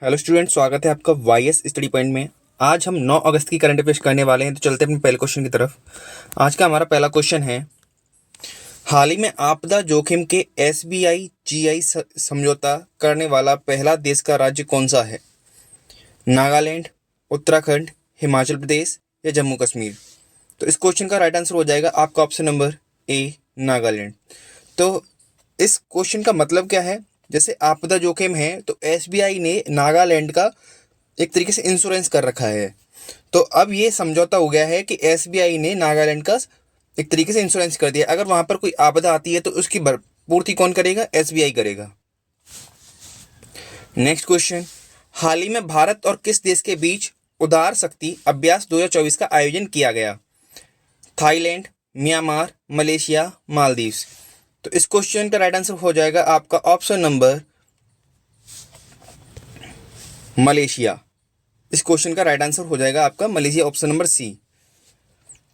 Hello student, स्वागत है आपका वाईएस स्टडी पॉइंट में। आज हम 9 अगस्त की करंट अफेयर्स करने वाले हैं, तो चलते हैं अपने पहले क्वेश्चन की तरफ। आज का हमारा पहला क्वेश्चन है, हाल ही में आपदा जोखिम के एसबीआई जीआई समझौता करने वाला पहला देश का राज्य कौन सा है? नागालैंड, उत्तराखंड, हिमाचल प्रदेश या जम्मू कश्मीर? तो इस क्वेश्चन का राइट आंसर हो जाएगा आपका ऑप्शन नंबर ए, नागालैंड। तो इस क्वेश्चन का मतलब क्या है? जैसे आपदा जोखिम है तो एसबीआई ने नागालैंड का एक तरीके से इंश्योरेंस कर रखा है। तो अब ये समझौता हो गया है कि एसबीआई ने नागालैंड का एक तरीके से इंश्योरेंस कर दिया। अगर वहां पर कोई आपदा आती है तो उसकी पूर्ति कौन करेगा? एसबीआई करेगा। नेक्स्ट क्वेश्चन, हाल ही में भारत और किस देश के बीच उदार शक्ति अभ्यास 2024 का आयोजन किया गया? Thailand, Myanmar, Malaysia, Maldives? तो इस क्वेश्चन का राइट आंसर हो जाएगा आपका ऑप्शन नंबर मलेशिया। इस क्वेश्चन का राइट आंसर हो जाएगा आपका मलेशिया, ऑप्शन नंबर सी।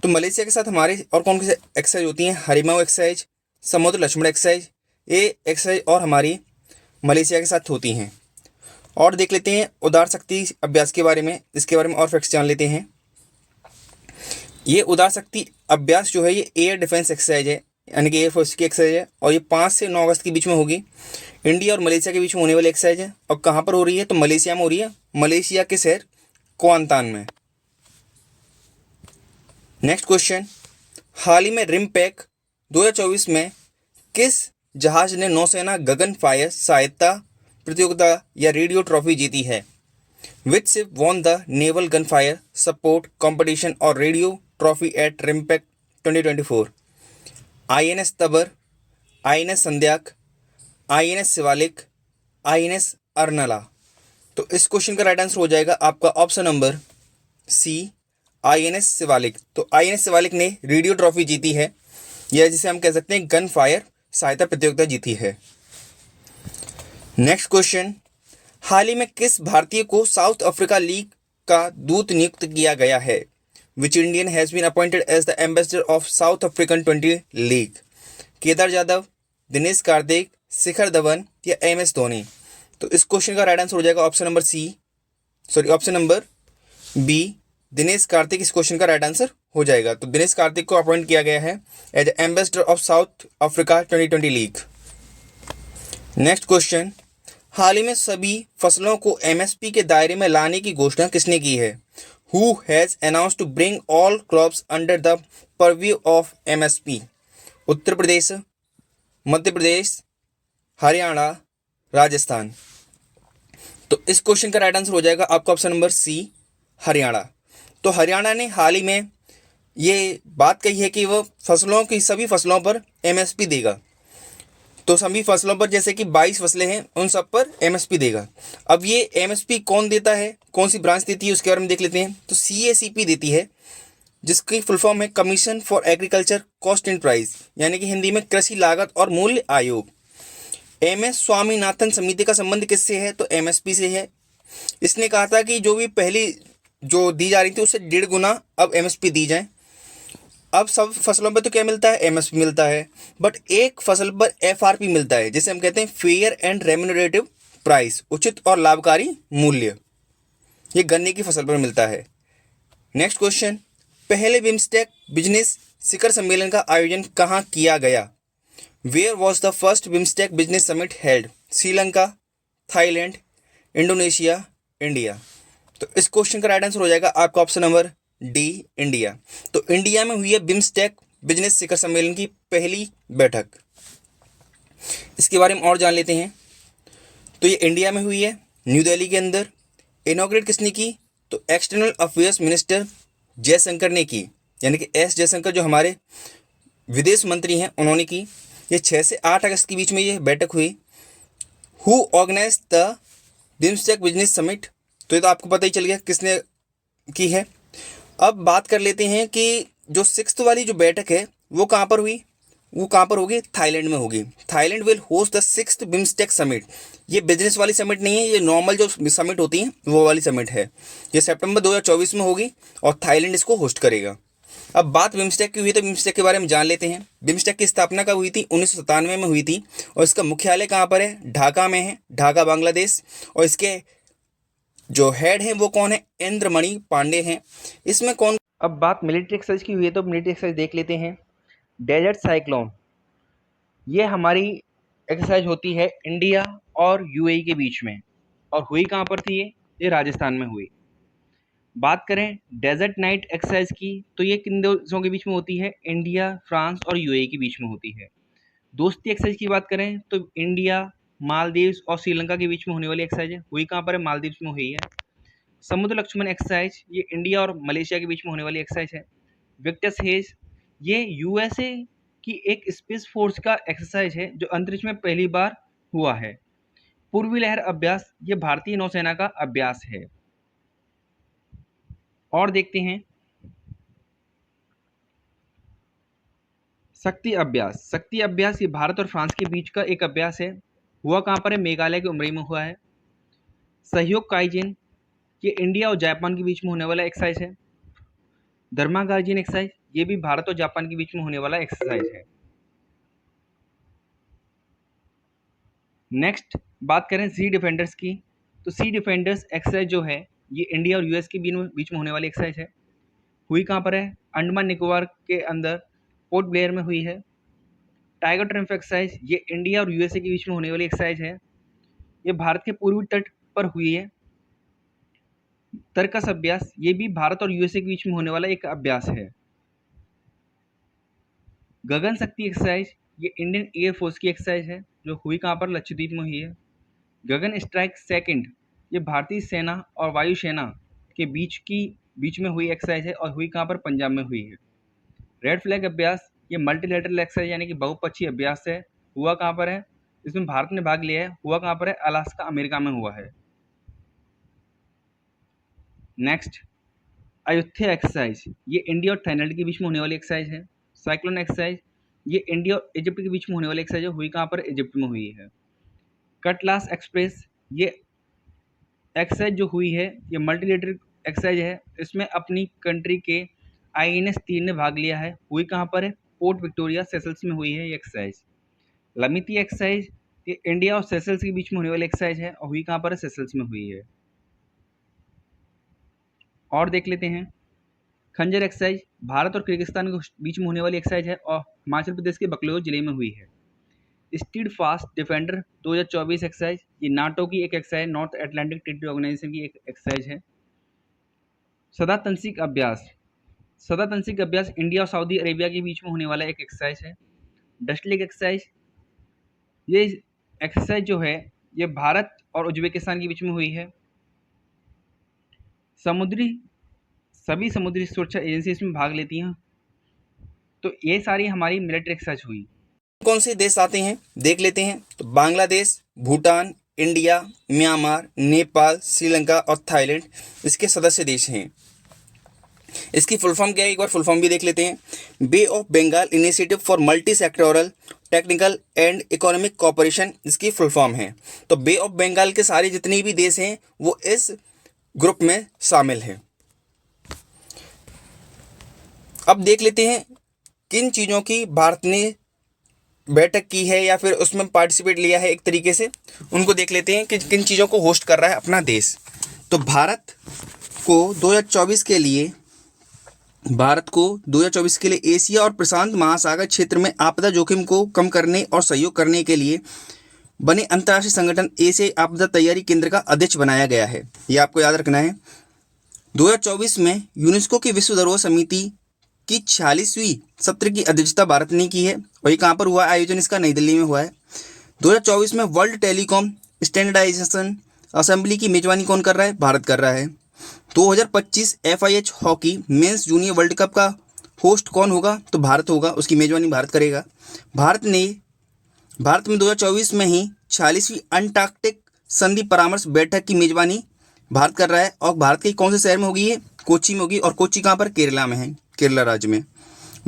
तो मलेशिया के साथ हमारे और कौन सी एक्सरसाइज होती हैं? हरिमाऊ एक्सरसाइज, समुद्र लक्ष्मण एक्सरसाइज, ये एक्सरसाइज और हमारी मलेशिया के साथ होती हैं। और देख लेते हैं उदार शक्ति अभ्यास के बारे में, इसके बारे में और फैक्ट्स जान लेते हैं। ये उदार शक्ति अभ्यास जो है ये एयर डिफेंस एक्सरसाइज है, यानी कि एयरफोर्स की एक्सरसाइज है, और ये 5 से 9 अगस्त के बीच में होगी। इंडिया और मलेशिया के बीच में होने वाली एक्सरसाइज है। और कहाँ पर हो रही है? तो मलेशिया में हो रही है, मलेशिया के शहर क्वांतान में। नेक्स्ट क्वेश्चन, हाल ही में रिमपैक 2024 में किस जहाज ने नौसेना गगन फायर सहायता प्रतियोगिता या रेडियो ट्रॉफी जीती है? Which ship won the naval gun fire support competition और radio trophy at RIMPAC 2024? INS Tabar, INS Sandhayak, INS Shivalik, INS Arnala? तो इस क्वेश्चन का राइट आंसर हो जाएगा आपका option number C, INS Shivalik. तो आईएनएस शिवालिक ने रेडियो ट्रॉफी जीती है, या जिसे हम कह सकते हैं गन फायर सहायता प्रतियोगिता जीती है। नेक्स्ट क्वेश्चन, हाल ही में किस भारतीय को साउथ अफ्रीका लीग का दूत नियुक्त किया गया है? Which Indian has been appointed as the ambassador of South African 20 league? Kedar Jadhav, Dinesh Karthik, Shikhar Dhawan या एमएस धोनी? तो इस क्वेश्चन का राइट आंसर हो जाएगा option number B, Dinesh Karthik. इस क्वेश्चन का राइट आंसर हो जाएगा। तो दिनेश कार्तिक को अपॉइंट किया गया है as ambassador of South Africa 2020 league. Next question, हाल ही में सभी फसलों को एमएसपी के दायरे में लाने की घोषणा किसने की है? Who has announced to bring all crops under the purview of MSP? Uttar Pradesh, Madhya Pradesh, Haryana, Rajasthan? तो इस क्वेश्चन का राइट आंसर हो जाएगा आपका ऑप्शन नंबर सी, हरियाणा। तो हरियाणा ने हाल ही में ये बात कही है कि वह सभी फसलों पर एमएसपी देगा। तो सभी फसलों पर, जैसे कि 22 फसलें हैं, उन सब पर एमएसपी देगा। अब ये एमएसपी कौन देता है, कौन सी ब्रांच देती है, उसके बारे में देख लेते हैं। तो सीएसीपी देती है, जिसकी फुल फॉर्म है commission for agriculture cost and price, यानी कि हिंदी में कृषि लागत और मूल्य आयोग। एमएस स्वामीनाथन समिति का संबंध किससे है? तो एमएसपी से है। इसने कहा था कि जो भी पहली जो दी जा रही थी उससे 1.5 गुना अब एमएसपी दी जाए। अब सब फसलों पे तो क्या मिलता है? एमएसपी मिलता है, बट एक फसल पर एफआरपी मिलता है, जिसे हम कहते हैं फेयर एंड रेम्यूनरेटिव प्राइस, उचित और लाभकारी मूल्य। ये गन्ने की फसल पर मिलता है। नेक्स्ट क्वेश्चन, पहले बिम्स्टेक बिजनेस शिखर सम्मेलन का आयोजन कहाँ किया गया? Where was the first BIMSTEC business summit held? Sri Lanka, Thailand, Indonesia, India? तो इस क्वेश्चन का राइट आंसर हो जाएगा आपका ऑप्शन नंबर डी, इंडिया। तो इंडिया में हुई है बिम्स्टेक बिजनेस शिखर सम्मेलन की पहली बैठक। इसके बारे में और जान लेते हैं। तो ये इंडिया में हुई है, न्यू दिल्ली के अंदर। इनॉग्रेट किसने की? तो एक्सटर्नल अफेयर्स मिनिस्टर जयशंकर ने की, यानी कि एस जयशंकर जो हमारे विदेश मंत्री हैं, उन्होंने की। ये 6 से 8 अगस्त के बीच में ये बैठक हुई। Who organise the BIMSTEC business summit? तो ये तो आपको पता ही चल गया किसने की है। अब बात कर लेते हैं कि जो 6th वाली जो बैठक है वो कहाँ पर हुई? वो कहाँ पर होगी? थाईलैंड में होगी। Thailand will host the 6th BIMSTEC summit. ये बिजनेस वाली समिट नहीं है, ये नॉर्मल जो समिट होती है वो वाली समिट है। ये सितंबर 2024 में होगी और थाईलैंड इसको होस्ट करेगा। अब बात बिम्स्टेक की हुई तो बिम्स्टेक के बारे में जान लेते हैं। बिम्स्टेक की स्थापना कब हुई थी? 1997 में हुई थी। और इसका मुख्यालय कहाँ पर है? ढाका में है, ढाका बांग्लादेश। और इसके जो हेड हैं वो कौन है? इंद्रमणि पांडे हैं। इसमें कौन? अब बात मिलिट्री एक्सरसाइज की हुई है तो मिलिट्री एक्सरसाइज देख लेते हैं। डेजर्ट साइक्लोन, ये हमारी एक्सरसाइज होती है इंडिया और यूएई के बीच में, और हुई कहाँ पर थी ये राजस्थान में हुई। बात करें डेजर्ट नाइट एक्सरसाइज की तो ये किन देशों के बीच में होती है? इंडिया, फ्रांस और यूएई के बीच में होती है। दोस्ती एक्सरसाइज की बात करें तो इंडिया, मालदीव्स और श्रीलंका के बीच में होने वाली एक्सरसाइज है। हुई कहाँ पर है? मालदीव्स में हुई है। समुद्र लक्ष्मण एक्सरसाइज, ये इंडिया और मलेशिया के बीच में होने वाली एक्सरसाइज है। विक्टस हेज, ये यूएसए की एक स्पेस फोर्स का एक्सरसाइज है जो अंतरिक्ष में पहली बार हुआ है। पूर्वी लहर अभ्यास, ये भारतीय नौसेना का अभ्यास है। और देखते हैं शक्ति अभ्यास। शक्ति अभ्यास ये भारत और फ्रांस के बीच का एक अभ्यास है। हुआ कहाँ पर है? मेघालय के उमरी में हुआ है। सहयोग काइजिन, ये इंडिया और जापान के बीच में होने वाला एक्सरसाइज है। धर्मा गार्जियन एक्सरसाइज, ये भी भारत और जापान के बीच में होने वाला एक्सरसाइज है। नेक्स्ट बात करें सी डिफेंडर्स की, तो सी डिफेंडर्स एक्सरसाइज जो है ये इंडिया और यूएस के बीच में होने वाली एक्सरसाइज है। हुई कहाँ पर है? अंडमान निकोबार के अंदर पोर्ट ब्लेयर में हुई है। टाइगर ट्रम्प एक्सरसाइज, ये इंडिया और यूएसए के बीच में होने वाली एक्सरसाइज है। ये भारत के पूर्वी तट पर हुई है। तर्कस अभ्यास, ये भी भारत और यूएसए के बीच में होने वाला एक अभ्यास है। गगन शक्ति एक्सरसाइज, ये इंडियन एयर फोर्स की एक्सरसाइज है जो हुई कहाँ पर? लक्षद्वीप में हुई है। गगन स्ट्राइक सेकंड, ये भारतीय सेना और वायुसेना के बीच में हुई एक्सरसाइज है और हुई कहाँ पर? पंजाब में हुई है। रेड फ्लैग अभ्यास, ये मल्टीलैटरल एक्सरसाइज यानी कि बहुपक्षीय अभ्यास है। हुआ कहाँ पर है? इसमें भारत ने भाग लिया है। हुआ कहाँ पर है? अलास्का, अमेरिका में हुआ है। नेक्स्ट अयोध्या एक्सरसाइज, ये इंडिया और थाईलैंड के बीच में होने वाली एक्सरसाइज है। साइक्लोन एक्सरसाइज, ये इंडिया और इजिप्ट के बीच में होने वाली एक्सरसाइज है। हुई कहाँ पर? इजिप्ट में हुई है। कटलास एक्सप्रेस, ये एक्सरसाइज जो हुई है ये मल्टीलेटरल एक्सरसाइज है। इसमें अपनी कंट्री के INS 3 ने भाग लिया है। हुई कहाँ पर है? पोर्ट विक्टोरिया, सेशल्स में हुई है ये एक्सरसाइज। लमिती एक्सरसाइज, ये इंडिया और सेशल्स के बीच में होने वाली एक्सरसाइज है और हुई कहाँ पर है? सेशल्स में हुई है। और देख लेते हैं खंजर एक्सरसाइज, भारत और किर्गिस्तान के बीच में होने वाली एक्सरसाइज है और हिमाचल प्रदेश के बकलोल जिले में हुई है। स्टीड फास्ट डिफेंडर 2024 एक्सरसाइज, ये नाटो की एक exercise, North Atlantic Treaty Organisation की एक एक्सरसाइज है। सदातंसिक अभ्यास, सदातंसिक अभ्यास इंडिया और सऊदी अरेबिया के बीच में होने वाला एक एक्सरसाइज है। डस्टलेग एक्सरसाइज, ये एक्सरसाइज जो है ये भारत और उज्बेकिस्तान के बीच में हुई है। सभी समुद्री सुरक्षा एजेंसी इसमें भाग लेती हैं। तो ये सारी हमारी मिलिट्री एक्सरसाइज हुई। कौन से देश आते हैं देख लेते हैं। तो बांग्लादेश, भूटान, इंडिया, म्यांमार, नेपाल, श्रीलंका और थाईलैंड इसके सदस्य देश हैं। इसकी फुल फॉर्म क्या है, एक बार फुल फॉर्म भी देख लेते हैं। Bay of Bengal initiative for multi sectoral technical and economic cooperation इसकी फुल फॉर्म है। तो बे ऑफ बंगाल के सारे जितने भी देश हैं वो इस ग्रुप में शामिल हैं। अब देख लेते हैं किन चीज़ों की भारत ने बैठक की है या फिर उसमें पार्टिसिपेट लिया है, एक तरीके से उनको देख लेते हैं कि किन चीज़ों को होस्ट कर रहा है अपना देश। तो भारत को 2024 के लिए एशिया और प्रशांत महासागर क्षेत्र में आपदा जोखिम को कम करने और सहयोग करने के लिए बने अंतर्राष्ट्रीय संगठन एशियाई आपदा तैयारी केंद्र का अध्यक्ष बनाया गया है। ये आपको याद रखना है। 2024 में यूनेस्को की विश्व धरोहर समिति की 46वीं सत्र की अध्यक्षता भारत ने की है और ये कहाँ पर हुआ आयोजन इसका? नई दिल्ली में हुआ है। 2024 में वर्ल्ड टेलीकॉम स्टैंडर्डाइजेशन असेंबली की मेजबानी कौन कर रहा है? भारत कर रहा है। 2025 FIH hockey mains junior world cup का होस्ट कौन होगा? तो भारत होगा, उसकी मेजबानी भारत करेगा। भारत में 2024 में ही 46वीं अंटार्कटिक संधि परामर्श बैठक की मेजबानी भारत कर रहा है और भारत के कौन से शहर में होगी? ये कोच्चि में होगी और कोच्चि कहाँ पर? केरला में है, केरला राज्य में।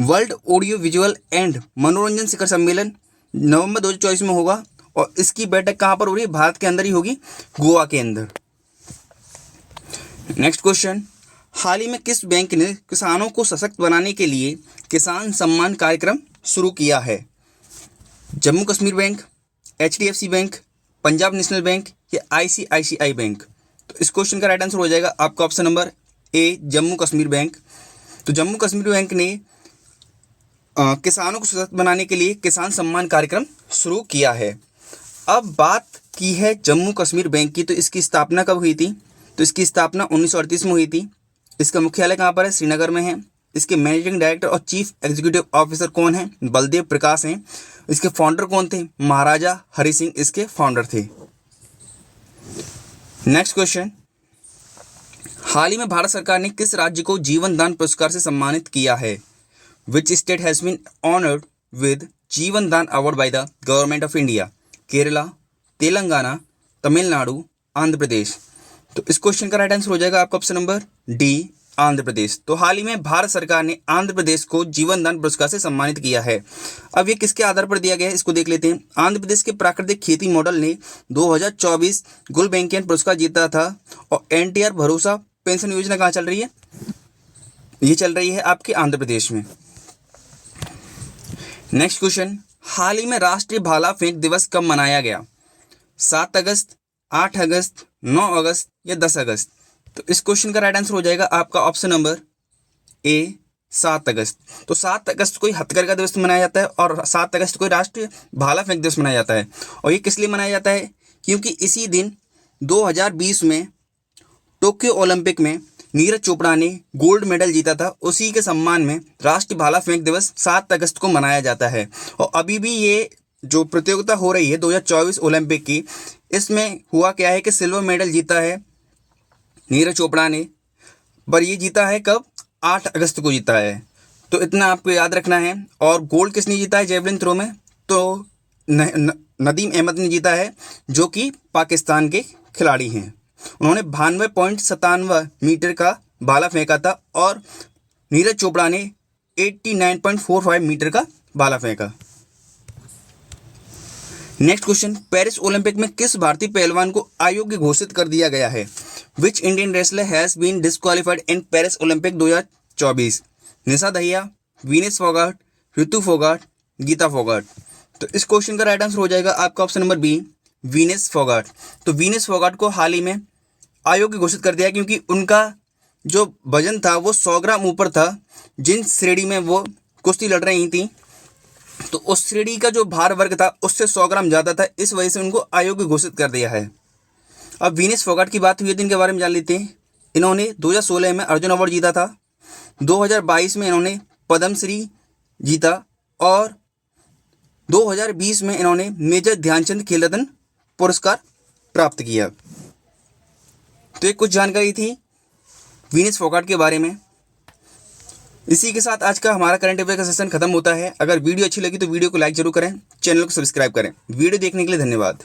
वर्ल्ड ऑडियो विजुअल एंड मनोरंजन शिखर सम्मेलन नवंबर 2024 में होगा और इसकी बैठक कहाँ पर हो रही है? भारत के अंदर ही होगी, गोवा के अंदर। नेक्स्ट क्वेश्चन, हाल ही में किस बैंक ने किसानों को सशक्त बनाने के लिए किसान सम्मान कार्यक्रम शुरू किया है? Jammu Kashmir bank, HDFC bank, Punjab national bank या ICICI बैंक? तो इस क्वेश्चन का राइट आंसर हो जाएगा आपका option number A, Jammu Kashmir bank. तो जम्मू कश्मीर बैंक ने किसानों को सशक्त बनाने के लिए किसान सम्मान कार्यक्रम शुरू किया है। अब बात की है जम्मू कश्मीर बैंक की, तो इसकी स्थापना कब हुई थी? तो इसकी स्थापना 1938 में हुई थी। इसका मुख्यालय कहाँ पर है? श्रीनगर में है। इसके मैनेजिंग डायरेक्टर और चीफ एग्जीक्यूटिव ऑफिसर कौन है? बलदेव प्रकाश हैं। इसके फाउंडर कौन थे? महाराजा हरि सिंह इसके फाउंडर थे। नेक्स्ट क्वेश्चन, हाल ही में भारत सरकार ने किस राज्य को जीवन दान पुरस्कार से सम्मानित किया है? Which state has been honoured with Jeevan Daan award by the government of India? Kerala, Telangana, Tamil Nadu, Andhra Pradesh. तो इस क्वेश्चन का राइट आंसर हो जाएगा आपका option number D, Andhra Pradesh. तो हाल ही में भारत सरकार ने आंध्र प्रदेश को जीवन दान पुरस्कार से सम्मानित किया है। अब ये किसके आधार पर दिया गया है, इसको देख लेते हैं। आंध्र प्रदेश के प्राकृतिक खेती मॉडल ने 2024 गुलबैंकियन पुरस्कार जीता था। और एनटीआर भरोसा पेंशन योजना कहाँ चल रही है? ये चल रही है आपके आंध्र प्रदेश में। नेक्स्ट क्वेश्चन, हाल ही में राष्ट्रीय भाला फेंक दिवस कब मनाया गया? 7 अगस्त, 8 अगस्त, 9 अगस्त या 10 अगस्त? तो इस क्वेश्चन का राइट आंसर हो जाएगा आपका ऑप्शन नंबर ए, 7 अगस्त। तो 7 अगस्त को हथकरघा दिवस मनाया जाता है और 7 अगस्त को राष्ट्रीय भाला फेंक दिवस मनाया जाता है। और ये किस लिए मनाया जाता है? क्योंकि इसी दिन 2020 में टोक्यो ओलंपिक में नीरज चोपड़ा ने गोल्ड मेडल जीता था। उसी के सम्मान में राष्ट्रीय भाला फेंक दिवस 7 अगस्त को मनाया जाता है। और अभी भी ये जो प्रतियोगिता हो रही है 2024 ओलंपिक की, इसमें हुआ क्या है कि सिल्वर मेडल जीता है नीरज चोपड़ा ने, पर ये जीता है कब? 8 अगस्त को जीता है। तो इतना आपको याद रखना है। और गोल्ड किसने जीता है जेवलिन थ्रो में? तो नदीम अहमद ने जीता है, जो कि पाकिस्तान के खिलाड़ी हैं। उन्होंने 92.97 मीटर का भाला फेंका था और नीरज चोपड़ा ने 89.45 मीटर का भाला फेंका। नेक्स्ट क्वेश्चन, पेरिस ओलंपिक में किस भारतीय पहलवान को अयोग्य घोषित कर दिया गया है? Which Indian wrestler has been disqualified in Paris Olympic 2024? Nisha Dahiya, Vinesh Phogat, Ritu Phogat, Geeta Phogat. तो इस क्वेश्चन का राइट आंसर हो जाएगा आपका option number B, Vinesh Phogat. तो वीनेस फोगाट को हाल ही में अयोग्य घोषित कर दिया क्योंकि उनका जो वजन था वो 100 ग्राम ऊपर था। जिन श्रेणी में वो कुश्ती लड़ रही थी, तो उस श्रेणी का जो भार वर्ग था उससे 100 ग्राम ज़्यादा था, इस वजह से उनको अयोग्य घोषित कर दिया है। अब वीनेस फोगाट की बात हुई है तो इनके बारे में जान लेते हैं। इन्होंने 2016 में अर्जुन अवार्ड जीता था, 2022 में इन्होंने पद्मश्री जीता और 2020 में इन्होंने मेजर ध्यानचंद खेल रत्न पुरस्कार प्राप्त किया। तो ये कुछ जानकारी थी वीनेस फोगाट के बारे में। इसी के साथ आज का हमारा करंट अफेयर का सेशन खत्म होता है। अगर वीडियो अच्छी लगी तो वीडियो को लाइक जरूर करें, चैनल को सब्सक्राइब करें। वीडियो देखने के लिए धन्यवाद।